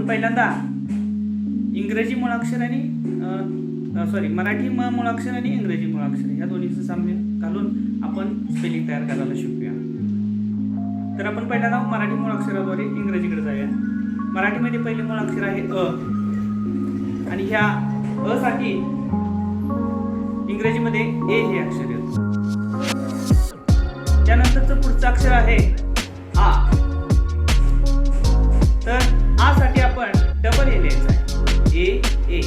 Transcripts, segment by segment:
आपण पहिल्यांदा इंग्रजी मुळाक्षर आणि मराठी मुळाक्षर आणि इंग्रजी मुळाक्षर या दोन्हीचं साम्य घालून आपण स्पेलिंग तयार करायला शिकूया. तर आपण पहिल्यांदा मराठी मुळाक्षराद्वारे इंग्रजीकडे जाऊया. मराठीमध्ये पहिले मुळाक्षर आहे अ आणि ह्या अ साठी इंग्रजीमध्ये ए हे अक्षर येतं. त्यानंतरचं पुढचं अक्षर आहे आ. तर आ साठी आपण डबल ए लिहायचं आहे. ए.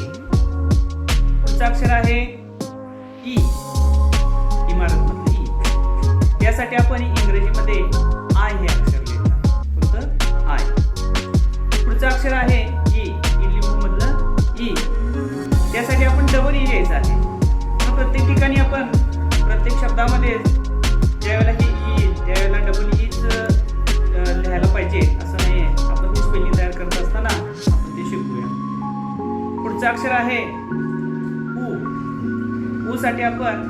पुढचं अक्षर आहे ई. इमारत मधलं ई. त्यासाठी आपण इंग्रजीमध्ये आय हे अक्षर लिहायचं. फक्त आय. पुढचं अक्षर आहे ई. लिंबू मधलं ई. त्यासाठी आपण डबल ई लिहायचं आहे. प्रत्येक ठिकाणी आपण प्रत्येक शब्दामध्ये ज्यावेळेला हे ई येईल त्यावेळेला डबल ईच लिहायला पाहिजे असं नाही. आपण हे स्पेलिंग तयार करत असताना आपण ते शिकूया. पुढचं अक्षर आहे ऊ. ऊ साठी आपण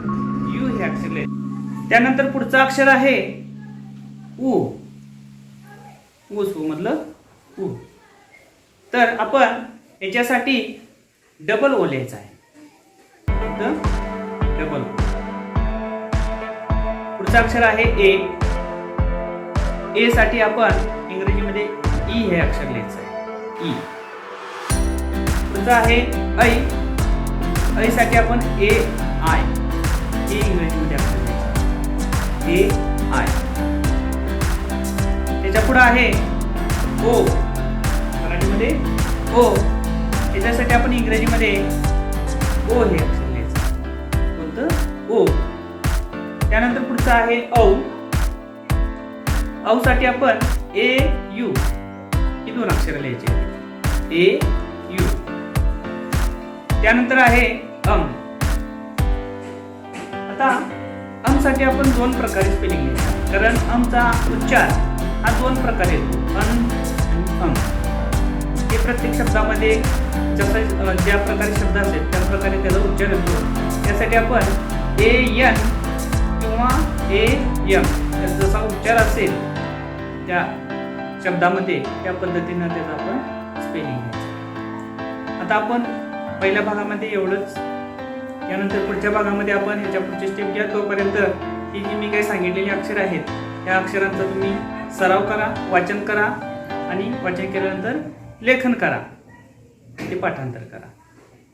यू हे अक्षर लिहायचं. त्यानंतर पुढचं अक्षर आहे ऊ. ऊस मधलं ऊ. तर आपण याच्यासाठी डबल ओ लिहायचं आहे. डबल. पुढचं अक्षर आहे ए. ए साठी आपण इंग्रजीमध्ये ई हे अक्षर लिहायचं आहे. ई. पुढचं आहे ऐ. ऐ साठी आपण ए आय हे इंग्रजीमध्ये अक्षर लिहायचं. ए आय. त्याच्या पुढे आहे ओ. मराठीमध्ये ओ. त्याच्यासाठी आपण इंग्रजीमध्ये ओ हे अक्षर ओ. त्यानंतर पुढचं आहे औ. औ साठी आपण ए यू ही दोन अक्षर लिहायचे. ए यू. त्यानंतर आहे अम. आता अम साठी आपण दोन प्रकारे स्पेलिंग लिहायचं कारण अमचा उच्चार हा दोन प्रकारे येतो. अन आणि अम. हे प्रत्येक शब्दामध्ये जसं ज्या प्रकारे शब्द असेल त्या प्रकारे त्याचा उच्चार येतो. त्यासाठी आपण ए एन किंवा ए एम जसा उच्चार असेल त्या शब्दामध्ये त्या पद्धतीनं त्याचा आपण स्पेलिंग घ्यायचं. आता आपण पहिल्या भागामध्ये एवढंच. यानंतर पुढच्या भागामध्ये आपण ह्याच्या पुढची स्टेप घ्या. तोपर्यंत ही जी मी काही सांगितलेली अक्षर आहेत त्या अक्षरांचा तुम्ही सराव करा, वाचन करा आणि वाचन केल्यानंतर लेखन करा, ते पाठांतर करा.